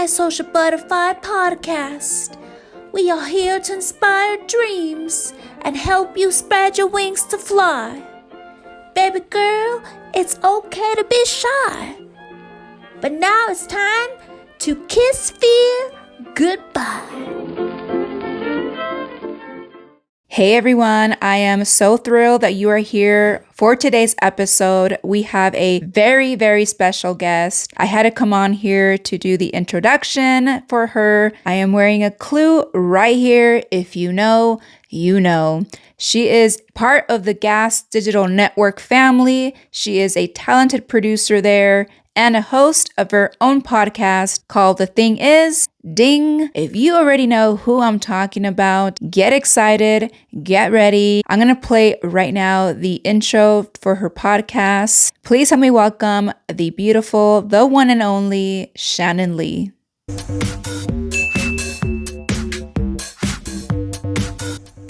Antisocial Butterfly Podcast. We are here to inspire dreams and help you spread your wings to fly. Baby girl, it's okay to be shy. But now it's time to kiss fear goodbye. Hey everyone, I am so thrilled that you are here for today's episode. We have a very, very special guest. I had to come on here to do the introduction for her. I am wearing a clue right here. If you know, you know. She is part of the Gas Digital Network family. She is a talented producer there and a host of her own podcast called The Thing Is, Ding. If you already know who I'm talking about, get excited, get ready. I'm going to play right now the intro for her podcast. Please help me welcome the beautiful, the one and only Shannon Lee.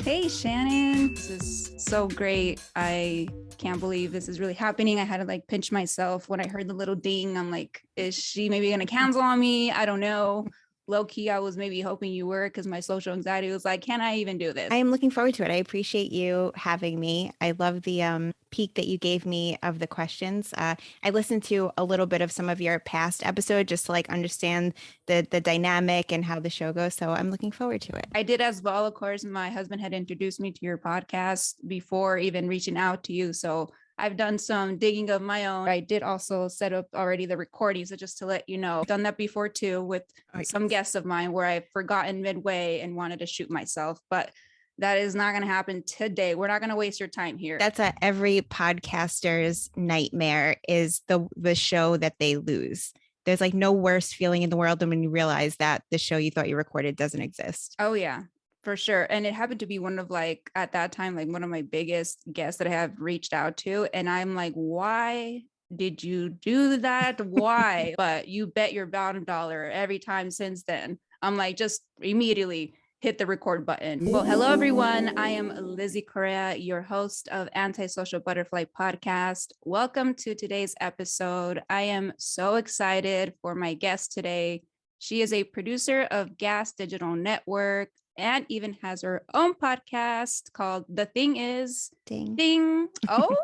Hey, Shannon. This is so great. I can't believe this is really happening. I had to pinch myself when I heard the little ding. I'm like, is she maybe going to cancel on me? I don't know. Low key, I was maybe hoping you were because my social anxiety was like, can I even do this? I am looking forward to it. I appreciate you having me. I love the peek that you gave me of the questions. I listened to a little bit of some of your past episodes just to understand the dynamic and how the show goes. So I'm looking forward to it. I did as well. Of course, my husband had introduced me to your podcast before even reaching out to you. So I've done some digging of my own. I did also set up already the recording. So just to let you know, I've done that before too with some guests of mine where I've forgotten midway and wanted to shoot myself. But that is not going to happen today. We're not going to waste your time here. That's every podcaster's nightmare is the show that they lose. There's no worse feeling in the world than when you realize that the show you thought you recorded doesn't exist. Oh, yeah. For sure. And it happened to be one of at that time, one of my biggest guests that I have reached out to. And I'm like, why did you do that? Why? But you bet your bottom dollar every time since then. I'm like, just immediately hit the record button. Well, hello, everyone. I am Lissy Correa, your host of Antisocial Butterfly Podcast. Welcome to today's episode. I am so excited for my guest today. She is a producer of Gas Digital Network and even has her own podcast called The Thing Is, Ding. Oh,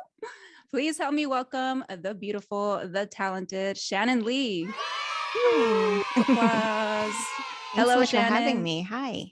please help me welcome the beautiful, the talented Shannon Lee. Applause. Hello, Shannon. For having me. Hi.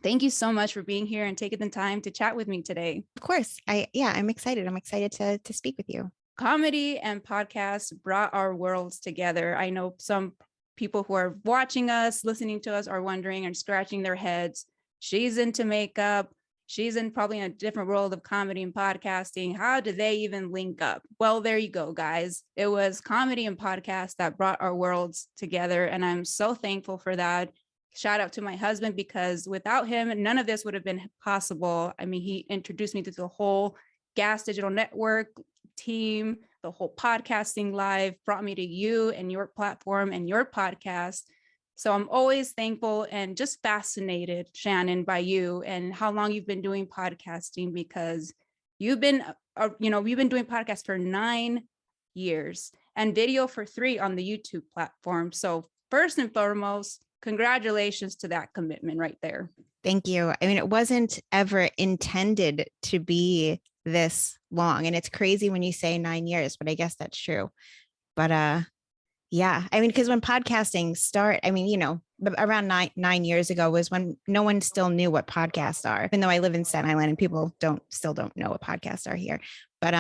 Thank you so much for being here and taking the time to chat with me today. Of course. I'm excited. I'm excited to speak with you. Comedy and podcasts brought our worlds together. I know some people who are watching us, listening to us are wondering and scratching their heads. She's into makeup. She's probably in a different world of comedy and podcasting. How do they even link up? Well, there you go, guys. It was comedy and podcast that brought our worlds together. And I'm so thankful for that. Shout out to my husband, because without him, none of this would have been possible. I mean, he introduced me to the whole Gas Digital Network team, the whole podcasting live, brought me to you and your platform and your podcast. So I'm always thankful and just fascinated, Shannon, by you and how long you've been doing podcasting, because you've been doing podcasts for 9 years and video for 3 on the YouTube platform. So first and foremost, congratulations to that commitment right there. Thank you. I mean, it wasn't ever intended to be this long. And it's crazy when you say 9 years, but I guess that's true. But yeah, I mean, because when podcasting around nine years ago was when no one still knew what podcasts are, even though I live in Staten Island and people still don't know what podcasts are here. But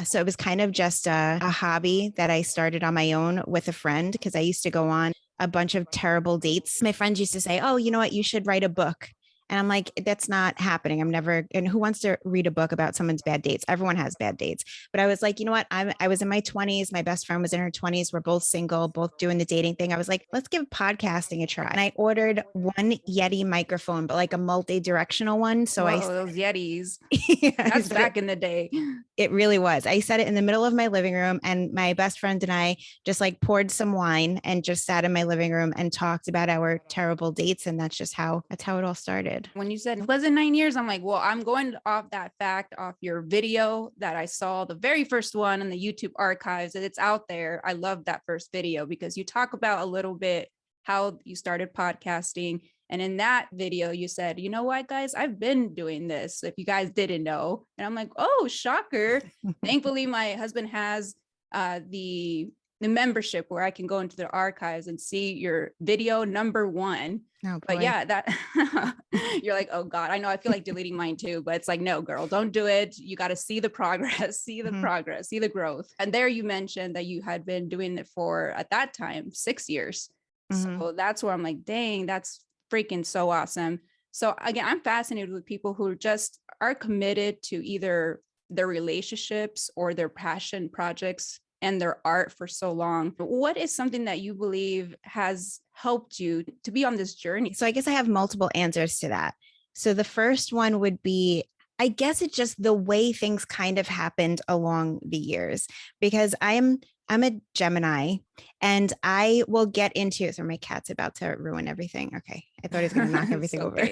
so it was kind of just a hobby that I started on my own with a friend, because I used to go on a bunch of terrible dates. My friends used to say, oh, you know what, you should write a book. And I'm like, that's not happening. And who wants to read a book about someone's bad dates? Everyone has bad dates. But I was like, you know what? I was in my 20s. My best friend was in her 20s. We're both single, both doing the dating thing. I was like, let's give podcasting a try. And I ordered one Yeti microphone, but a multi-directional one. So those Yetis. Yeah, that's back in the day. It really was. I set it in the middle of my living room, and my best friend and I just poured some wine and just sat in my living room and talked about our terrible dates. And that's how it all started. When you said it wasn't 9 years, I'm like, well, I'm going off that fact off your video that I saw, the very first one in the YouTube archives. It's out there. I love that first video because you talk about a little bit how you started podcasting. And in that video, you said, you know what, guys, I've been doing this, if you guys didn't know. And I'm like, oh, shocker. Thankfully, my husband has the membership where I can go into the archives and see your video number one. Oh, but boy. yeah, that you're like, oh God, I know, I feel like deleting mine too, but it's like, no, girl, don't do it. You got to see the progress, see the progress, see the growth. And there you mentioned that you had been doing it for, at that time, 6 years. So that's where I'm like, dang, that's freaking so awesome. So again, I'm fascinated with people who just are committed to either their relationships or their passion projects and their art for so long. What is something that you believe has helped you to be on this journey? So I guess I have multiple answers to that. So the first one would be, I guess it's just the way things kind of happened along the years, because I'm a Gemini and I will get into it. So my cat's about to ruin everything. Okay. I thought he was going to knock everything over.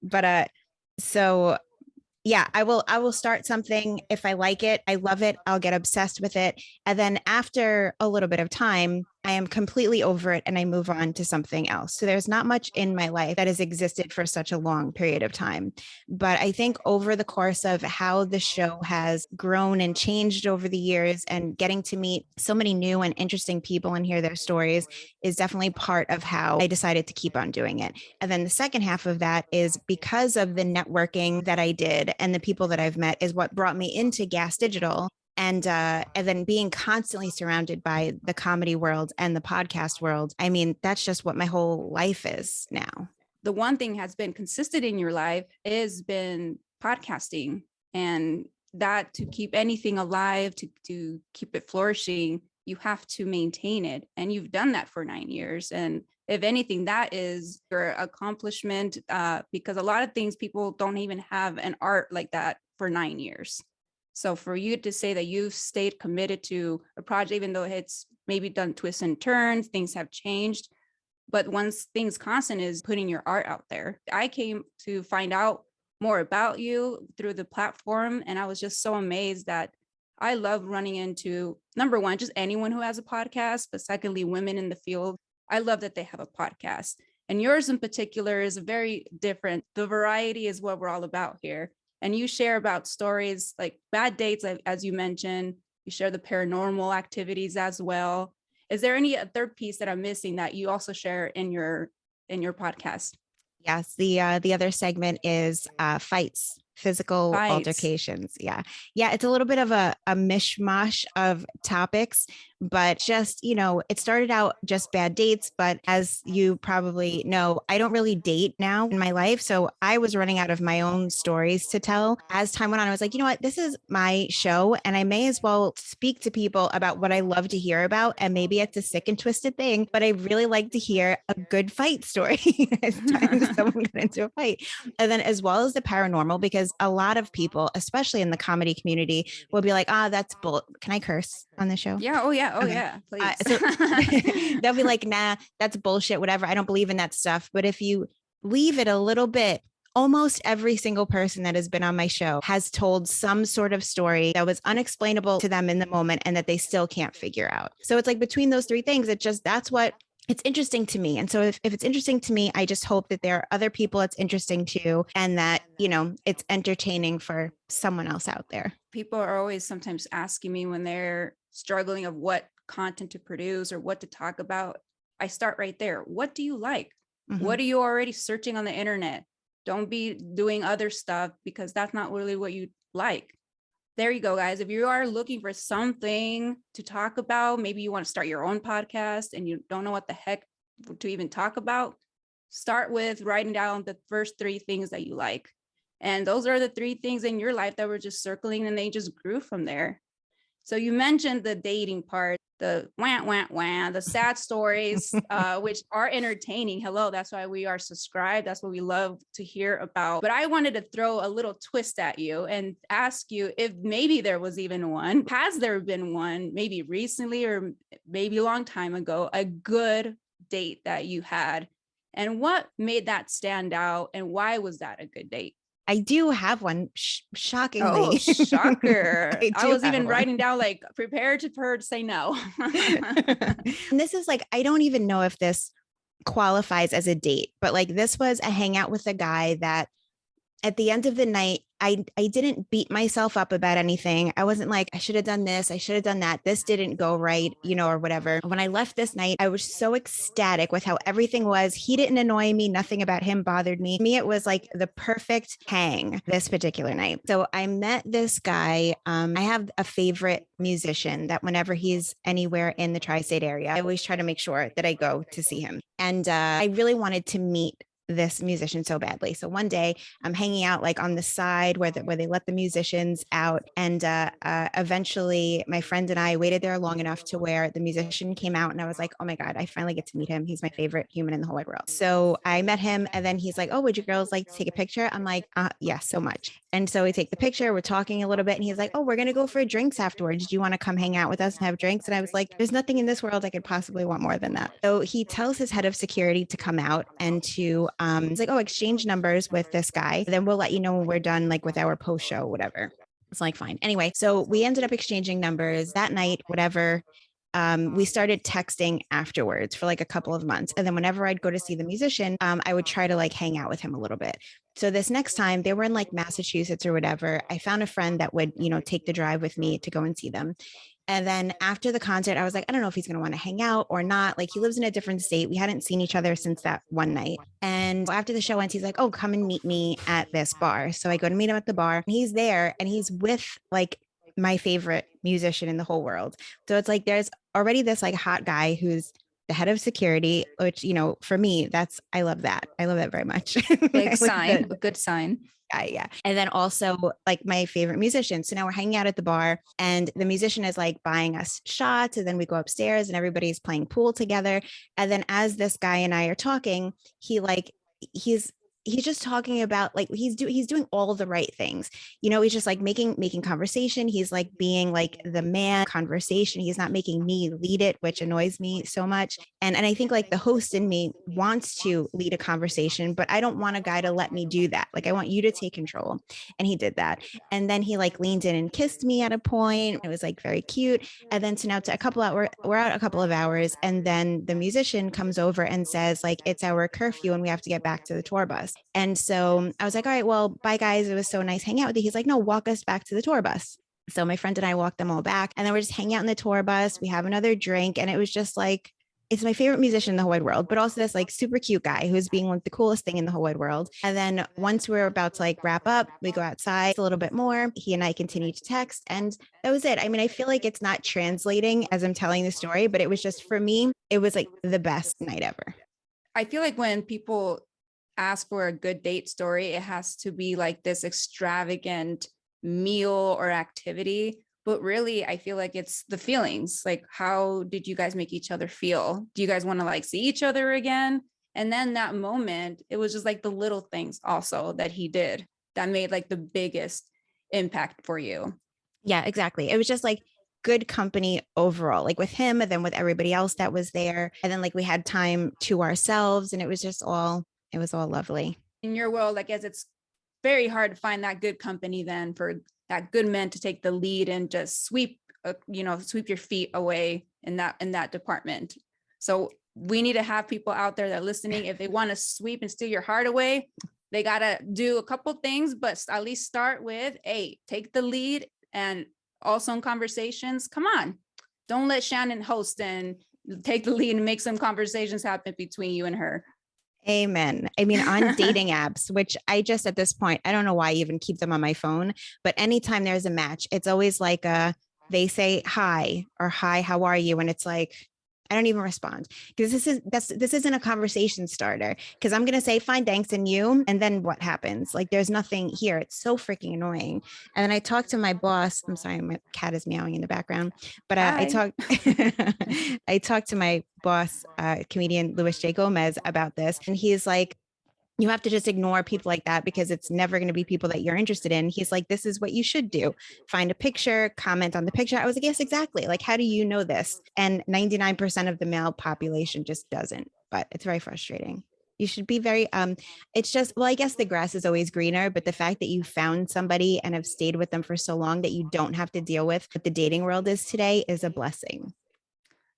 But so yeah, I will start something. If I like it, I love it, I'll get obsessed with it. And then after a little bit of time, I am completely over it and I move on to something else. So there's not much in my life that has existed for such a long period of time. But I think over the course of how the show has grown and changed over the years, and getting to meet so many new and interesting people and hear their stories is definitely part of how I decided to keep on doing it. And then the second half of that is because of the networking that I did and the people that I've met is what brought me into Gas Digital. And then being constantly surrounded by the comedy world and the podcast world. I mean, that's just what my whole life is now. The one thing has been consistent in your life has been podcasting, and that to keep anything alive, to keep it flourishing, you have to maintain it. And you've done that for 9 years. And if anything, that is your accomplishment, because a lot of things people don't even have an art like that for 9 years. So for you to say that you've stayed committed to a project, even though it's maybe done twists and turns, things have changed, but once things constant is putting your art out there. I came to find out more about you through the platform, and I was just so amazed that I love running into, number one, just anyone who has a podcast, but secondly, women in the field. I love that they have a podcast, and yours in particular is very different. The variety is what we're all about here. And you share about stories like bad dates, as you mentioned. You share the paranormal activities as well. Is there any third piece that I'm missing that you also share in your podcast? Yes, the other segment is fights, physical altercations. Yeah, it's a little bit of a mishmash of topics, but just, it started out just bad dates. But as you probably know, I don't really date now in my life. So I was running out of my own stories to tell. As time went on, I was like, you know what, this is my show and I may as well speak to people about what I love to hear about. And maybe it's a sick and twisted thing, but I really like to hear a good fight story. It's time someone got into a fight. And then as well as the paranormal, because a lot of people, especially in the comedy community, will be like, that's bull. Can I curse on the show? Yeah. Oh yeah. Oh okay. Yeah. Please. So they'll be like, nah, that's bullshit, whatever. I don't believe in that stuff. But if you leave it a little bit, almost every single person that has been on my show has told some sort of story that was unexplainable to them in the moment and that they still can't figure out. So it's like between those three things, that's what it's interesting to me. And so if it's interesting to me, I just hope that there are other people it's interesting to, and that, it's entertaining for someone else out there. People are always sometimes asking me when they're struggling of what content to produce or what to talk about. I start right there. What do you like? Mm-hmm. What are you already searching on the internet? Don't be doing other stuff because that's not really what you like. There you go, guys. If you are looking for something to talk about, maybe you want to start your own podcast and you don't know what the heck to even talk about, start with writing down the first 3 things that you like. And those are the 3 things in your life that were just circling and they just grew from there. So you mentioned the dating part, the the sad stories, which are entertaining. Hello, that's why we are subscribed. That's what we love to hear about. But I wanted to throw a little twist at you and ask you if maybe there was even one. Has there been one, maybe recently or maybe a long time ago, a good date that you had? And what made that stand out? And why was that a good date? I do have one, shockingly. Oh, shocker. I was even writing down, like, prepare to say no. And this is like, I don't even know if this qualifies as a date, but like this was a hangout with a guy that at the end of the night, I didn't beat myself up about anything. I wasn't like, I should have done this. I should have done that. This didn't go right, you know, or whatever. When I left this night, I was so ecstatic with how everything was. He didn't annoy me. Nothing about him bothered me. To me, it was like the perfect hang this particular night. So I met this guy. I have a favorite musician that whenever he's anywhere in the tri-state area, I always try to make sure that I go to see him. And I really wanted to meet this musician so badly. So one day I'm hanging out like on the side where they let the musicians out. And eventually my friend and I waited there long enough to where the musician came out and I was like, oh my God, I finally get to meet him. He's my favorite human in the whole wide world. So I met him and then he's like, oh, would you girls like to take a picture? I'm like, yeah, so much. And so we take the picture, we're talking a little bit and he's like, oh, we're going to go for drinks afterwards. Do you want to come hang out with us and have drinks? And I was like, there's nothing in this world I could possibly want more than that. So he tells his head of security to come out and to, it's like, oh, exchange numbers with this guy. Then we'll let you know when we're done, like with our post show, whatever. It's like, fine. Anyway, so we ended up exchanging numbers that night, whatever. We started texting afterwards for like a couple of months. And then whenever I'd go to see the musician, I would try to like hang out with him a little bit. So this next time they were in like Massachusetts or whatever, I found a friend that would, you know, take the drive with me to go and see them. And then after the concert, I was like, I don't know if he's going to want to hang out or not. Like he lives in a different state. We hadn't seen each other since that one night. And after the show ends, he's like, oh, come and meet me at this bar. So I go to meet him at the bar. And he's there and he's with like my favorite musician in the whole world. So it's like, there's already this like hot guy who's the head of security, which, you know, for me, I love that. I love that very much. Big sign, a good sign. Yeah. And then also like my favorite musician. So now we're hanging out at the bar and the musician is like buying us shots. And then we go upstairs and everybody's playing pool together. And then as this guy and I are talking, he's just talking about like he's doing all the right things. You know, he's just like making conversation. He's like being like the man conversation. He's not making me lead it, which annoys me so much. And I think like the host in me wants to lead a conversation, but I don't want a guy to let me do that. Like I want you to take control. And he did that. And then he like leaned in and kissed me at a point. It was like very cute. And then so now to we're out a couple of hours. And then the musician comes over and says like, it's our curfew and we have to get back to the tour bus. And so I was like, all right, well, bye guys. It was so nice hanging out with you. He's like, no, walk us back to the tour bus. So my friend and I walked them all back and then we're just hanging out in the tour bus. We have another drink. And it was just like, it's my favorite musician in the whole wide world, but also this like super cute guy who's being like the coolest thing in the whole wide world. And then once we're about to like wrap up, we go outside a little bit more. He and I continue to text and that was it. I mean, I feel like it's not translating as I'm telling the story, but it was just, for me, it was like the best night ever. I feel like when people ask for a good date story, it has to be like this extravagant meal or activity. But really, I feel like it's the feelings. Like, how did you guys make each other feel? Do you guys want to like see each other again? And then that moment, it was just like the little things also that he did that made like the biggest impact for you. Yeah, exactly. It was just like good company overall, like with him and then with everybody else that was there. And then like we had time to ourselves and it was all lovely. In your world, I guess it's very hard to find that good company then for that good man to take the lead and just sweep your feet away in that department. So we need to have people out there that are listening. If they want to sweep and steal your heart away, they got to do a couple things, but at least start with, hey, take the lead. And also in conversations, come on, don't let Shannon host and take the lead and make some conversations happen between you and her. Amen. I mean, on dating apps, which I just at this point, I don't know why I even keep them on my phone, but anytime there's a match, it's always like they say hi or hi, how are you? And it's like, I don't even respond because this isn't a conversation starter because I'm going to say fine, thanks. And you, and then what happens? Like there's nothing here. It's so freaking annoying. And then I talked to my boss. I'm sorry, my cat is meowing in the background, but I talked to my boss, comedian Louis J. Gomez about this. And he's like, you have to just ignore people like that because it's never going to be people that you're interested in. He's like, this is what you should do. Find a picture, comment on the picture. I was like, yes, exactly. Like, how do you know this? And 99% of the male population just doesn't, but it's very frustrating. You should be very, it's just, well, I guess the grass is always greener, but the fact that you found somebody and have stayed with them for so long that you don't have to deal with what the dating world is today is a blessing.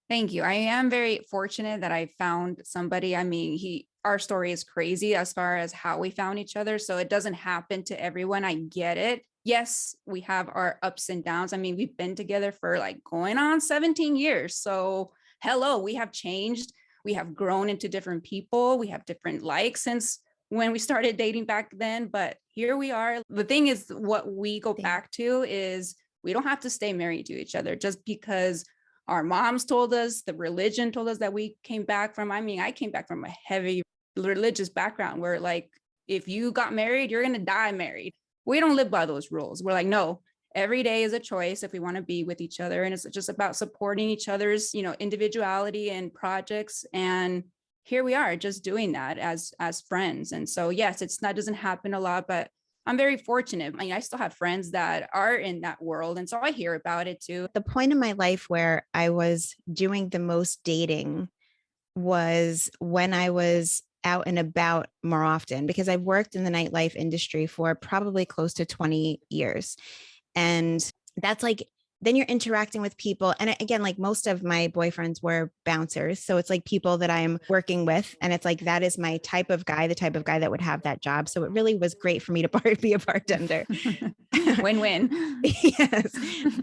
Thank you. I am very fortunate that I found somebody. I mean, our story is crazy as far as how we found each other. So it doesn't happen to everyone. I get it. Yes, we have our ups and downs. I mean, we've been together for like going on 17 years. So hello, we have changed. We have grown into different people. We have different likes since when we started dating back then. But here we are. The thing is, what we go back to is we don't have to stay married to each other just because our moms told us, the religion told us that we came back from. I mean, I came back from a heavy religious background where like, if you got married, you're going to die married. We don't live by those rules. We're like, no, every day is a choice if we want to be with each other. And it's just about supporting each other's, individuality and projects. And here we are just doing that as friends. And so, yes, doesn't happen a lot, but I'm very fortunate. I mean, I still have friends that are in that world. And so I hear about it too. The point in my life where I was doing the most dating was when I was out and about more often, because I've worked in the nightlife industry for probably close to 20 years. And that's like, then you're interacting with people. And again, like most of my boyfriends were bouncers. So it's like people that I'm working with. And it's like, that is my type of guy, the type of guy that would have that job. So it really was great for me to be a bartender. Win-win. Yes.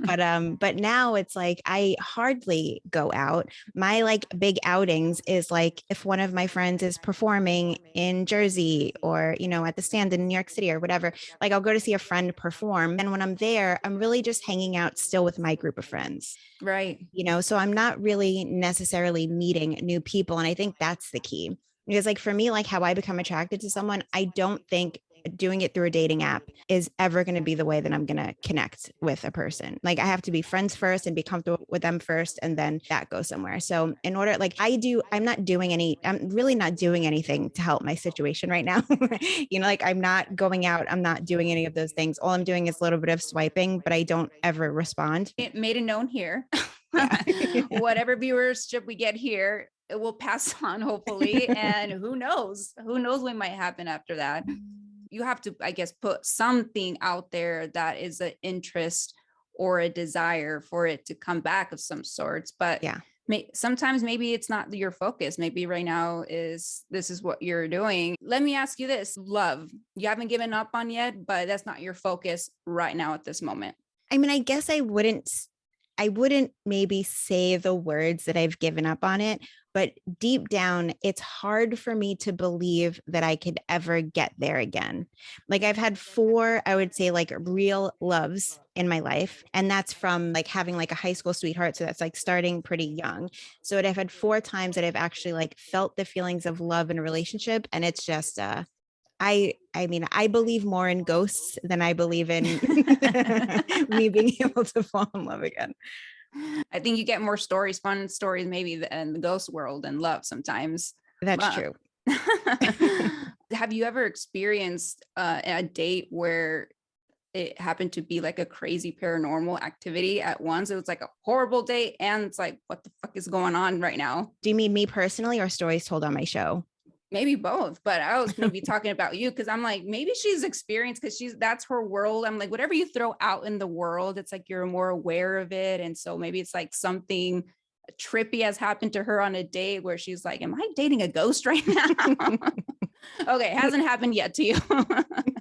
But now it's like, I hardly go out. My like big outings is like, if one of my friends is performing in Jersey or, at the Stand in New York City or whatever, like I'll go to see a friend perform. And when I'm there, I'm really just hanging out still with my group of friends. Right. So I'm not really necessarily meeting new people. And I think that's the key. Because like for me, like how I become attracted to someone, I don't think doing it through a dating app is ever going to be the way that I'm going to connect with a person. Like I have to be friends first and be comfortable with them first, and then that goes somewhere. So in order, like I'm really not doing anything to help my situation right now. Like I'm not going out, I'm not doing any of those things. All I'm doing is a little bit of swiping, but I don't ever respond. It made it known here. Whatever viewership we get here, it will pass on hopefully. And who knows what might happen after that. You have to, I guess, put something out there that is an interest or a desire for it to come back of some sorts. But yeah, sometimes maybe it's not your focus. Maybe right now this is what you're doing. Let me ask you this: love, you haven't given up on yet, but that's not your focus right now at this moment. I mean, I guess I wouldn't maybe say the words that I've given up on it, but deep down, it's hard for me to believe that I could ever get there again. Like I've had 4, I would say like real loves in my life. And that's from like having like a high school sweetheart. So that's like starting pretty young. So I've had 4 times that I've actually like felt the feelings of love in a relationship. And it's just, I mean, I believe more in ghosts than I believe in me being able to fall in love again. I think you get more fun stories, maybe in the ghost world and love sometimes. That's true. Have you ever experienced a date where it happened to be like a crazy paranormal activity at once? It was like a horrible date and it's like, what the fuck is going on right now? Do you mean me personally or stories told on my show? Maybe both, but I was going to be talking about you because I'm like, maybe she's experienced because that's her world. I'm like, whatever you throw out in the world, it's like you're more aware of it. And so maybe it's like something trippy has happened to her on a date where she's like, am I dating a ghost right now? Okay, it hasn't happened yet to you.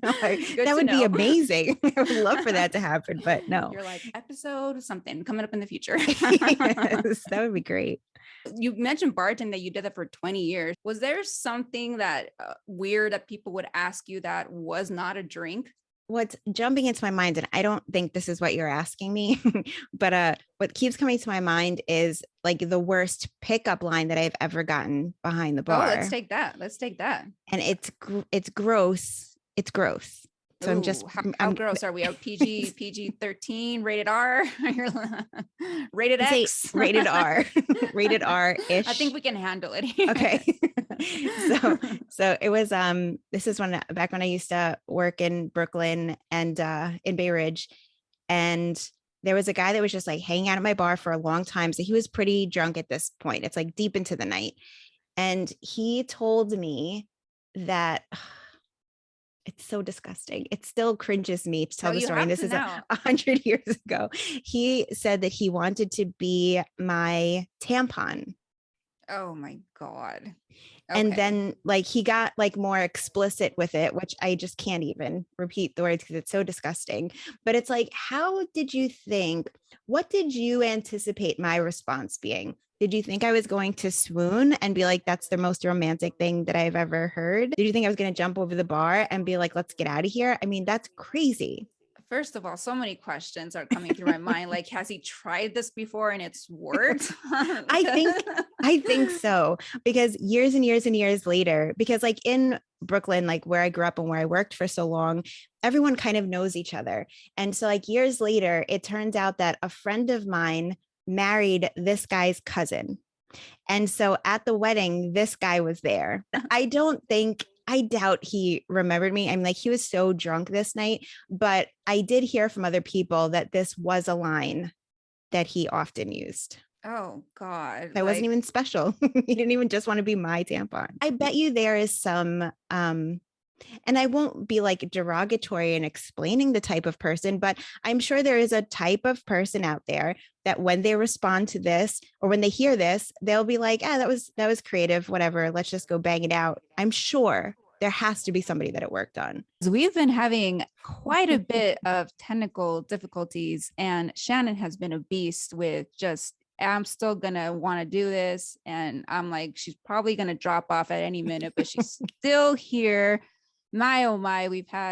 That would be amazing. I would love for that to happen, but no. You're like, episode something coming up in the future. Yes, that would be great. You mentioned bartending, that you did that for 20 years. Was there something that weird that people would ask you that was not a drink? What's jumping into my mind, and I don't think this is what you're asking me, but what keeps coming to my mind is like the worst pickup line that I've ever gotten behind the bar. Oh, let's take that. And it's gross. It's gross. So ooh, how gross are we? Are PG 13, rated R, rated X, rated R, rated R-ish. I think we can handle it. Okay. So it was this is back when I used to work in Brooklyn and in Bay Ridge, and there was a guy that was just like hanging out at my bar for a long time. So he was pretty drunk at this point. It's like deep into the night, and he told me that It's so disgusting. It still cringes me to tell Oh, the you story. And have this to is now. 100 years ago. He said that he wanted to be my tampon. Oh my God. And Okay. then like he got like more explicit with it, which I just can't even repeat the words because it's so disgusting. But it's like, how did you think? What did you anticipate my response being? Did you think I was going to swoon and be like, that's the most romantic thing that I've ever heard? Did you think I was going to jump over the bar and be like, let's get out of here? I mean, that's crazy. First of all, so many questions are coming through my mind. Like, has he tried this before and it's worked? I think so, because years and years and years later, because like in Brooklyn, like where I grew up and where I worked for so long, everyone kind of knows each other. And so like years later, it turns out that a friend of mine married this guy's cousin. And so at the wedding, this guy was there. I doubt he remembered me. I mean, like he was so drunk this night, but I did hear from other people that this was a line that he often used. Oh God. That wasn't even special. He didn't even just want to be my tampon. I bet you there is some and I won't be like derogatory in explaining the type of person, but I'm sure there is a type of person out there that when they respond to this or when they hear this, they'll be like, that was creative, whatever. Let's just go bang it out. I'm sure there has to be somebody that it worked on. We've been having quite a bit of technical difficulties, and Shannon has been a beast with just, I'm still gonna want to do this. And I'm like, she's probably gonna drop off at any minute, but she's still here. My, oh my,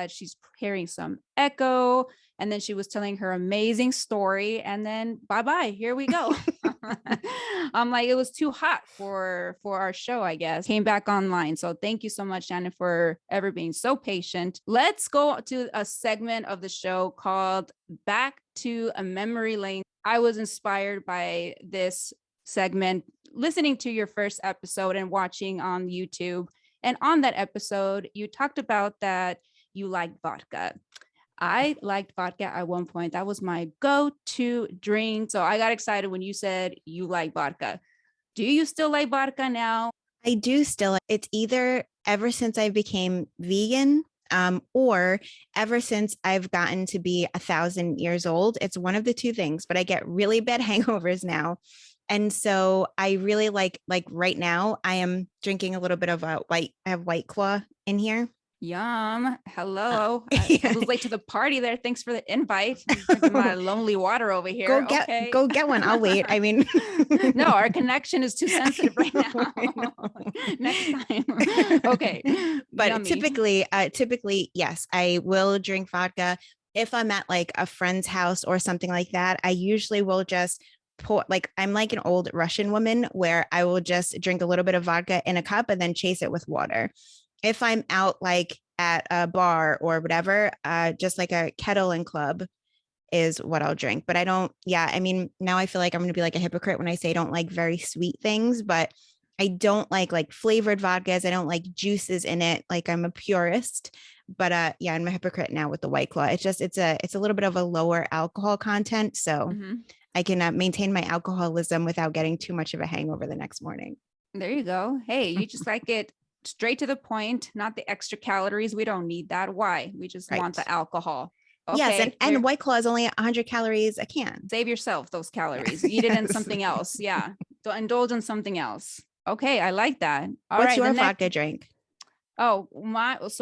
she's hearing some echo. And then she was telling her amazing story. And then bye-bye, here we go. I'm like, it was too hot for our show, I guess. Came back online. So thank you so much, Shannon, for ever being so patient. Let's go to a segment of the show called Back to a Memory Lane. I was inspired by this segment, listening to your first episode and watching on YouTube. And on that episode, you talked about that you liked vodka. I liked vodka at one point. That was my go-to drink. So I got excited when you said you like vodka. Do you still like vodka now? I do still. It's either ever since I became vegan or ever since I've gotten to be 1,000 years old. It's one of the two things, but I get really bad hangovers now. And so I really like right now I am drinking a little bit of I have White Claw in here. Yum. Hello. I was late to the party there. Thanks for the invite. I'm drinking my lonely water over here. Go get one. I'll wait. I mean, no, our connection is too sensitive right now. Next time. Okay. But Yummy. typically, yes, I will drink vodka. If I'm at like a friend's house or something like that, I usually will just pour, like I'm like an old Russian woman where I will just drink a little bit of vodka in a cup and then chase it with water. If I'm out like at a bar or whatever, just like a kettle and club is what I'll drink. But I don't, I mean, now I feel like I'm going to be like a hypocrite when I say I don't like very sweet things, but I don't like flavored vodkas. I don't like juices in it. Like I'm a purist, but I'm a hypocrite now with the White Claw. It's just, it's a little bit of a lower alcohol content. So I can maintain my alcoholism without getting too much of a hangover the next morning. There you go. Hey, you just like it straight to the point, not the extra calories. We don't need that. Why? We just want the alcohol. Okay. Yes, and White Claw is only 100 calories a can. Save yourself those calories. Eat it in something else. Yeah. Don't indulge in something else. Okay, I like that. What's your vodka drink? Oh,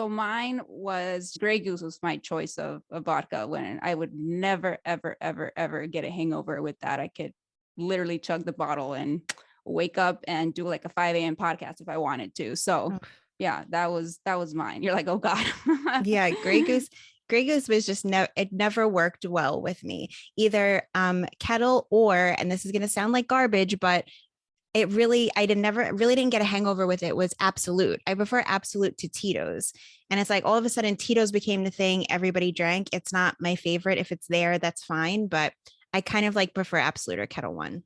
mine was Grey Goose was my choice of vodka when I would never, ever, ever, ever get a hangover with that. I could literally chug the bottle and wake up and do like a 5 a.m. podcast if I wanted to. So yeah, that was mine. You're like, oh God. Yeah, Grey Goose was just it never worked well with me. Either kettle or, and this is gonna sound like garbage, but I didn't get a hangover with it, was Absolute. I prefer Absolute to Tito's. And it's like all of a sudden Tito's became the thing everybody drank. It's not my favorite. If it's there, that's fine. But I kind of like prefer Absolute or Kettle One.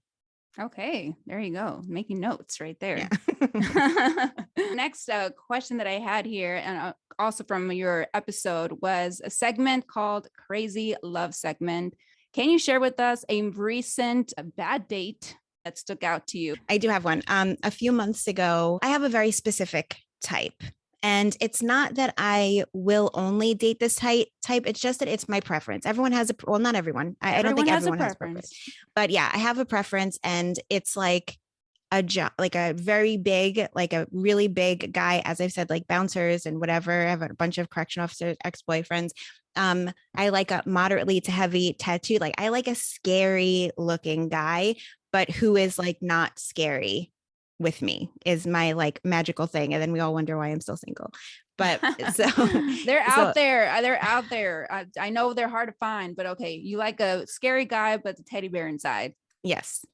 Okay, there you go. Making notes right there. Yeah. Next question that I had here, and also from your episode, was a segment called Crazy Love Segment. Can you share with us a recent bad date that stuck out to you? I do have one. A few months ago, I have a very specific type. And it's not that I will only date this type. It's just that it's my preference. Everyone has well, not everyone. I don't think everyone has a preference. But yeah, I have a preference, and it's like a job, like a very big, like a really big guy, as I've said, like bouncers and whatever. I have a bunch of correction officers, ex-boyfriends. I like a moderately to heavy tattoo. Like I like a scary looking guy, but who is like not scary with me is my like magical thing. And then we all wonder why I'm still single. But so they're out there. They're out there. I know they're hard to find, but okay. You like a scary guy, but the teddy bear inside. Yes.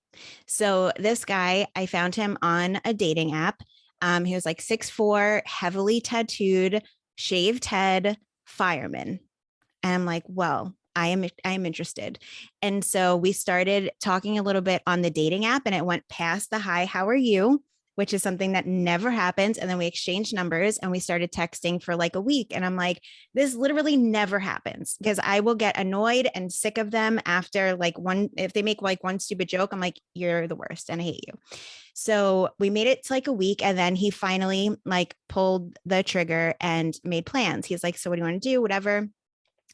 So this guy, I found him on a dating app. He was like 6'4", heavily tattooed, shaved head, fireman. And I'm like, well, I am interested. And so we started talking a little bit on the dating app, and it went past the hi, how are you? Which is something that never happens. And then we exchanged numbers and we started texting for like a week. And I'm like, this literally never happens, because I will get annoyed and sick of them after like if they make like one stupid joke, I'm like, you're the worst and I hate you. So we made it to like a week, and then he finally like pulled the trigger and made plans. He's like, so what do you want to do? Whatever.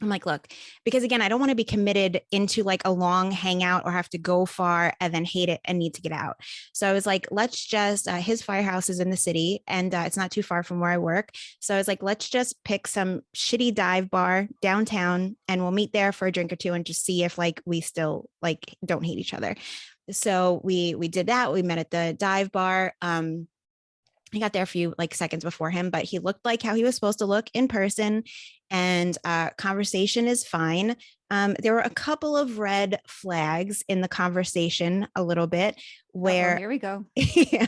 I'm like, look, because again, I don't want to be committed into like a long hangout or have to go far and then hate it and need to get out. So I was like, let's just, his firehouse is in the city, and it's not too far from where I work. So I was like, let's just pick some shitty dive bar downtown and we'll meet there for a drink or two and just see if like we still like don't hate each other. So we did that. We met at the dive bar. I got there a few like seconds before him, but he looked like how he was supposed to look in person, and conversation is fine. There were a couple of red flags in the conversation a little bit where here we go. Yeah,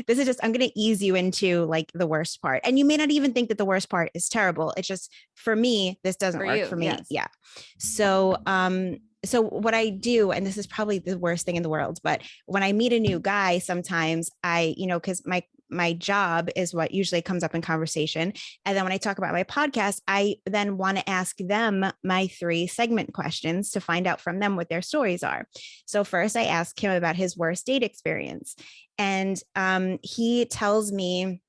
this is just, I'm going to ease you into like the worst part. And you may not even think that the worst part is terrible. It's just, for me, this doesn't work for me. Yes. Yeah. So, so what I do, and this is probably the worst thing in the world, but when I meet a new guy, sometimes I, cause my job is what usually comes up in conversation. And then when I talk about my podcast, I then want to ask them my 3 segment questions to find out from them what their stories are. So first I ask him about his worst date experience. And he tells me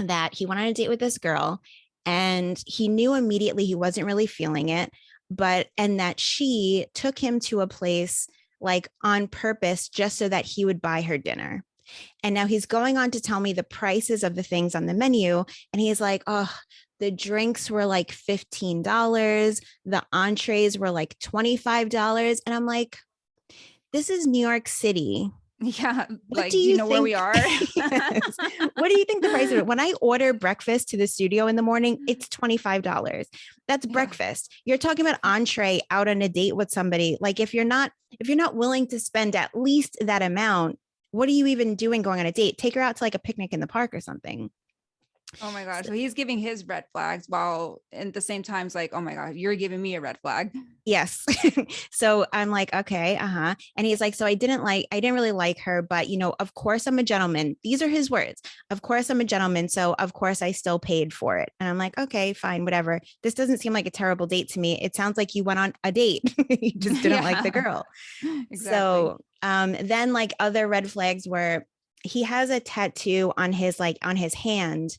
that he went on a date with this girl and he knew immediately he wasn't really feeling it, and that she took him to a place like on purpose just so that he would buy her dinner. And now he's going on to tell me the prices of the things on the menu. And he's like, oh, the drinks were like $15. The entrees were like $25. And I'm like, this is New York City. Yeah. Like, do you know where we are? Yes. What do you think the price of it? When I order breakfast to the studio in the morning, it's $25. That's breakfast. You're talking about entree out on a date with somebody. Like if you're not willing to spend at least that amount, what are you even doing going on a date? Take her out to like a picnic in the park or something. Oh my gosh. So he's giving his red flags while at the same time, it's like, oh my God, you're giving me a red flag. Yes. So I'm like, okay, And he's like, so I didn't really like her, but of course I'm a gentleman. These are his words. Of course I'm a gentleman. So of course I still paid for it. And I'm like, okay, fine, whatever. This doesn't seem like a terrible date to me. It sounds like you went on a date. You just didn't like the girl. Exactly. So then like other red flags were he has a tattoo on his hand,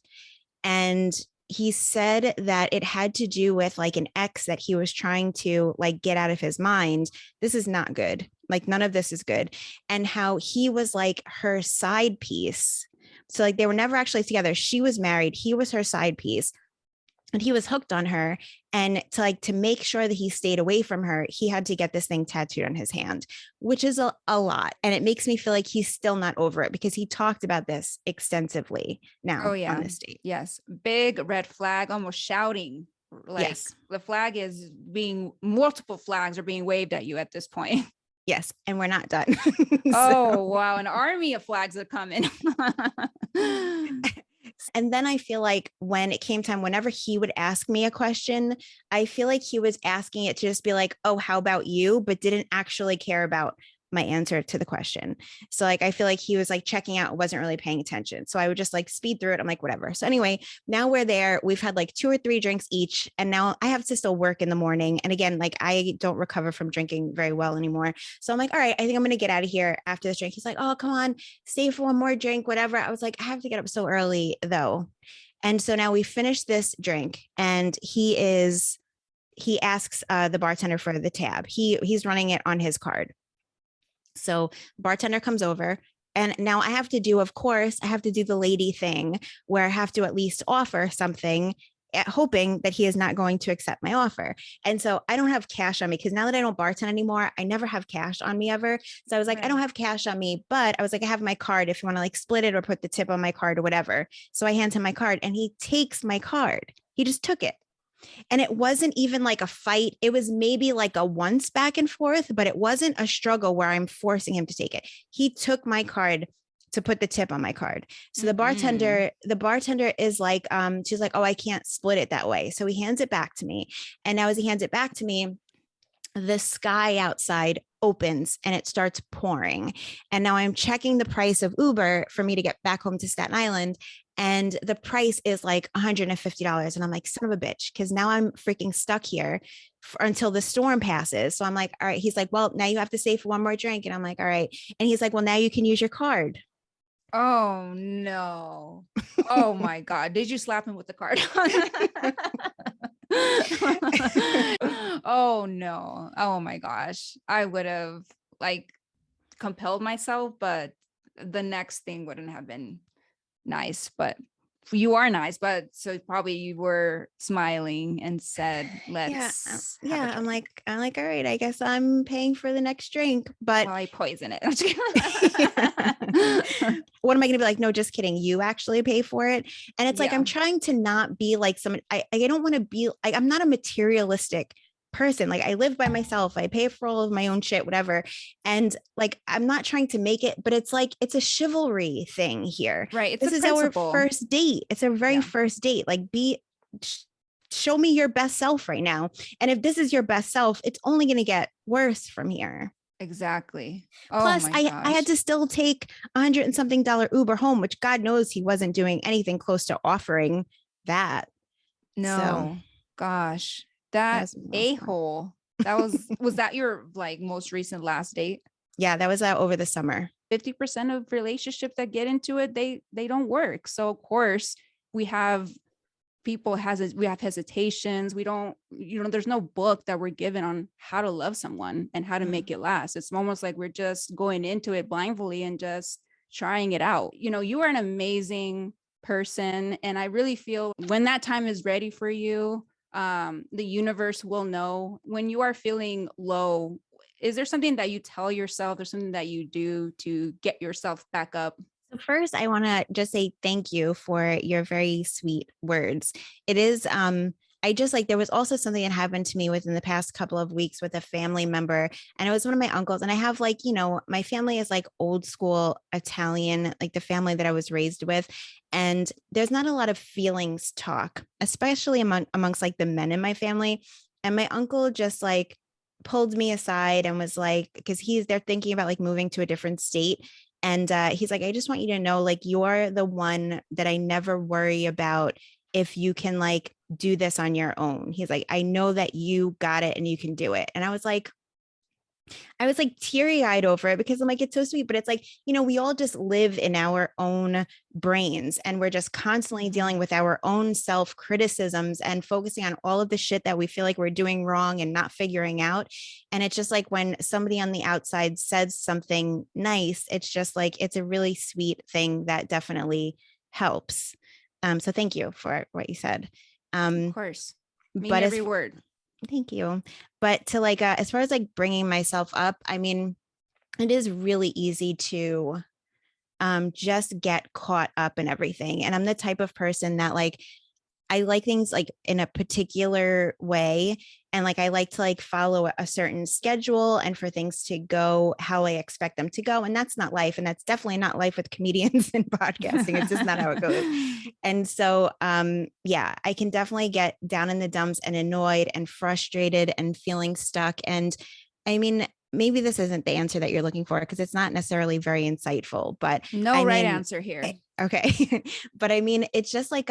and he said that it had to do with like an ex that he was trying to like get out of his mind. This is not good. Like none of this is good. And how he was like her side piece. So like they were never actually together. She was married. He was her side piece. And he was hooked on her. And to make sure that he stayed away from her, he had to get this thing tattooed on his hand, which is a lot. And it makes me feel like he's still not over it, because he talked about this extensively now on this date. Yes. Big red flag, almost shouting. Like the flag is multiple flags are being waved at you at this point. Yes. And we're not done. Oh, wow. An army of flags are coming. And then I feel like when it came time, whenever he would ask me a question, I feel like he was asking it to just be like, oh, how about you? But didn't actually care about my answer to the question. So like, I feel like he was like checking out, wasn't really paying attention. So I would just like speed through it. I'm like, whatever. So anyway, now we're there. We've had like 2 or 3 drinks each. And now I have to still work in the morning. And again, like I don't recover from drinking very well anymore. So I'm like, all right, I think I'm going to get out of here after this drink. He's like, oh, come on, stay for one more drink, whatever. I was like, I have to get up so early though. And so now we finish this drink and he asks the bartender for the tab. He's running it on his card. So bartender comes over and now I have to do the lady thing where I have to at least offer something, hoping that he is not going to accept my offer. And so I don't have cash on me because now that I don't bartend anymore, I never have cash on me ever. So I was like, Right. I don't have cash on me, but I was like, I have my card if you want to like split it or put the tip on my card or whatever. So I hand him my card and he takes my card. He just took it. And it wasn't even like a fight. It was maybe like a once back and forth, but it wasn't a struggle where I'm forcing him to take it. He took my card to put the tip on my card. So the bartender is like, she's like, oh, I can't split it that way. So he hands it back to me. And now as he hands it back to me, the sky outside opens and it starts pouring. And now I'm checking the price of Uber for me to get back home to Staten Island. And the price is like $150. And I'm like, son of a bitch, because now I'm freaking stuck here until the storm passes. So I'm like, all right. He's like, well, now you have to stay for one more drink. And I'm like, all right. And he's like, well, now you can use your card. Oh no. Oh my God. Did you slap him with the card? Oh no. Oh my gosh. I would have like compelled myself, but the next thing wouldn't have been nice. But you are nice, but so probably you were smiling and said, let's have a I'm drink like, all right, I guess I'm paying for the next drink, but while I poison it. what am I going to be like? No, just kidding. You actually pay for it. And it's like, I'm trying to not be like someone, I don't want to be like, I'm not a materialistic person. Like I live by myself. I pay for all of my own shit, whatever. And like, I'm not trying to make it, but it's like, it's a chivalry thing here. Right. It's this is principle. Our first date. It's a very first date. Like show me your best self right now. And if this is your best self, it's only going to get worse from here. Exactly. Plus, I had to still take $100 and something Uber home, which God knows he wasn't doing anything close to offering that. No, so, gosh, that a-hole. That was that your like most recent last date? Yeah, that was over the summer. 50% of relationships that get into it, they don't work. So of course we have we have hesitations. We don't, there's no book that we're given on how to love someone and how to make it last. It's almost like we're just going into it blindly and just trying it out. You are an amazing person. And I really feel when that time is ready for you, the universe will know. When you are feeling low, is there something that you tell yourself or something that you do to get yourself back up? So first, I want to just say thank you for your very sweet words. It is, I just like, there was also something that happened to me within the past couple of weeks with a family member, and it was one of my uncles. And I have like, my family is like old school Italian, like the family that I was raised with. And there's not a lot of feelings talk, especially amongst like the men in my family. And my uncle just like pulled me aside and was like, because they're thinking about like moving to a different state. And he's like, I just want you to know, like, you're the one that I never worry about if you can like do this on your own. He's like, I know that you got it and you can do it. And I was like teary eyed over it because I'm like, it's so sweet, but it's like, we all just live in our own brains and we're just constantly dealing with our own self criticisms and focusing on all of the shit that we feel like we're doing wrong and not figuring out. And it's just like when somebody on the outside says something nice, it's just like, it's a really sweet thing that definitely helps. So thank you for what you said. Of course. Mean but every word. Thank you. But to like, as far as like bringing myself up, I mean, it is really easy to just get caught up in everything. And I'm the type of person that like, I like things like in a particular way. And like, I like to like follow a certain schedule and for things to go how I expect them to go. And that's not life. And that's definitely not life with comedians and podcasting. It's just not how it goes. And so, yeah, I can definitely get down in the dumps and annoyed and frustrated and feeling stuck. And I mean, maybe this isn't the answer that you're looking for because it's not necessarily very insightful, but no right answer here. Okay. But I mean, it's just like,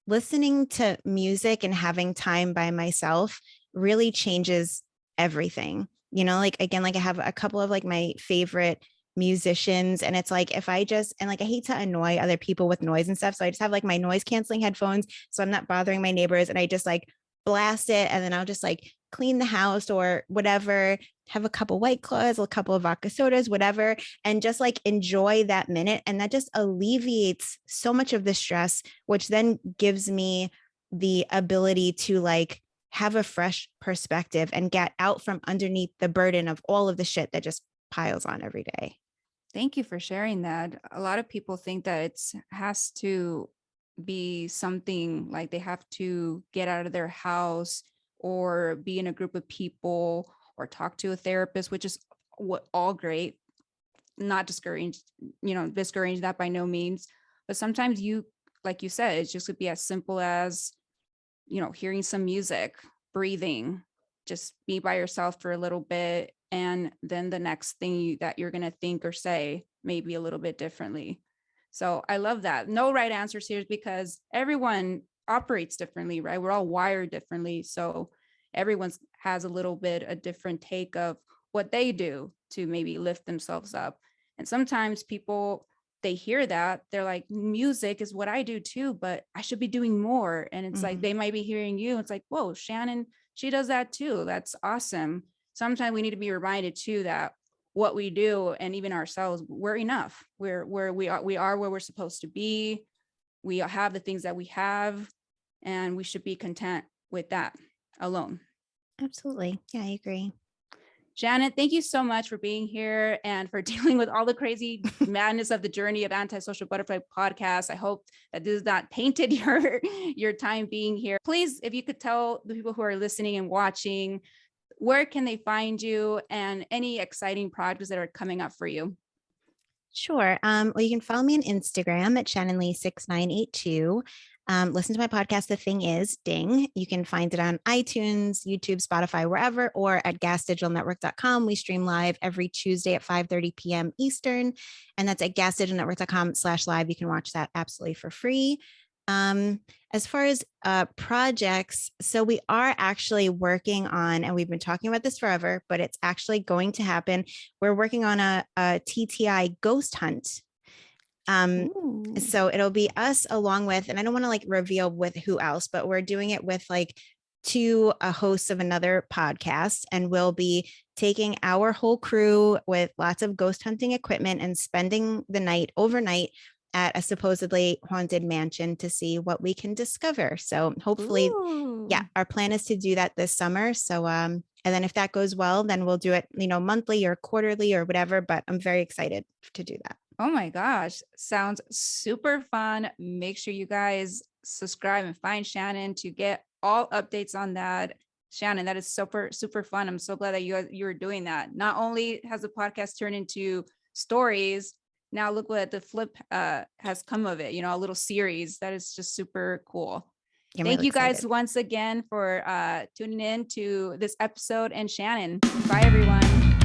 listening to music and having time by myself really changes everything. Like, again, like I have a couple of like my favorite musicians. And it's like, if I just, and like, I hate to annoy other people with noise and stuff. So I just have like my noise canceling headphones. So I'm not bothering my neighbors. And I just like blast it. And then I'll just like clean the house or whatever, have a couple White Claws, a couple of vodka sodas, whatever, and just like enjoy that minute. And that just alleviates so much of the stress, which then gives me the ability to like have a fresh perspective and get out from underneath the burden of all of the shit that just piles on every day. Thank you for sharing that. A lot of people think that it has to be something like they have to get out of their house or be in a group of people or talk to a therapist, which is all great. Not discouraged, discourage that by no means. But sometimes like you said, it just could be as simple as, hearing some music, breathing, just be by yourself for a little bit. And then the next thing that you're going to think or say may be a little bit differently. So I love that. No right answers here because everyone operates differently, right? We're all wired differently. So everyone has a little bit a different take of what they do to maybe lift themselves up. And sometimes people, they hear that, they're like, music is what I do too, but I should be doing more. And it's like, they might be hearing you. It's like, whoa, Shannon, she does that too. That's awesome. Sometimes we need to be reminded too that what we do and even ourselves, we're enough. We are where we're supposed to be. We have the things that we have, and we should be content with that alone. Absolutely. Yeah, I agree. Shannon, thank you so much for being here and for dealing with all the crazy madness of the journey of Antisocial Butterfly podcast. I hope that this has not painted your time being here. Please, if you could tell the people who are listening and watching, where can they find you and any exciting projects that are coming up for you? Sure. Well, you can follow me on Instagram at Shannon Lee 6982. Listen to my podcast, The Thing Is, Ding. You can find it on iTunes, YouTube, Spotify, wherever, or at gasdigitalnetwork.com. We stream live every Tuesday at 5:30 p.m. Eastern, and that's at gasdigitalnetwork.com/live. You can watch that absolutely for free. As far as projects, so we are actually working on, and we've been talking about this forever, but it's actually going to happen. We're working on a TTI ghost hunt. So it'll be us along with, and I don't want to like reveal with who else, but we're doing it with like two hosts of another podcast, and we'll be taking our whole crew with lots of ghost hunting equipment and spending the night overnight at a supposedly haunted mansion to see what we can discover. So hopefully, yeah, our plan is to do that this summer. So, and then if that goes well, then we'll do it, monthly or quarterly or whatever, but I'm very excited to do that. Oh my gosh. Sounds super fun. Make sure you guys subscribe and find Shannon to get all updates on that. Shannon, that is super, super fun. I'm so glad that you are doing that. Not only has the podcast turned into stories, now look what the flip has come of it, a little series that is just super cool. I'm Thank really you guys excited. once again for tuning in to this episode. And Shannon, bye everyone.